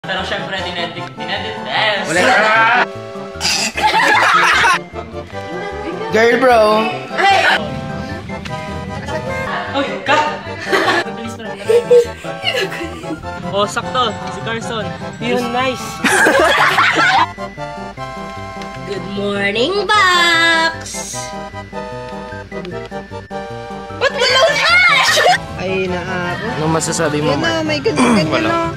Pero syempre, dinedit. Wala. Girl, bro. Uy, cut! Bilis pa lang. Oh, sakto. Si Carson. Yun, nice. Good morning, Box! Ba't wala Ash? Ay, naako. Anong masasabi mo, Mark? May ganyan na.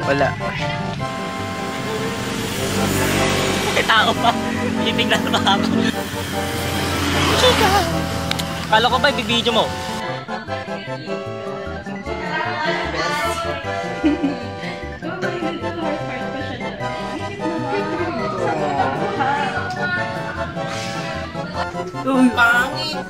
Wala. May tao pa. Titignan pa ako. Chika! Kala ko ba i-video mo? Uy, pangit!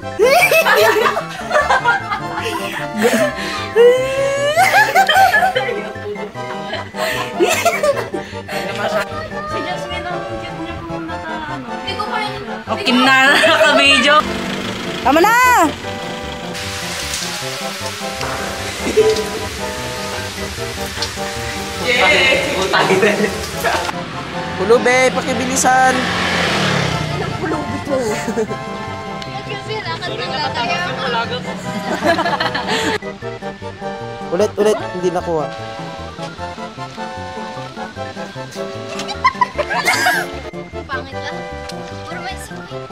Si Jasmine ang cute niya kung naka-ano. Hindi ko kayo. Okay na, naka-video. Tama na! Yay! Utang ito. Pulube, pakibilisan! Pulubi ko. Nagkasirakan na tataya ako. Ulit, hindi nakuha. Pangit lang. Puro may sungit.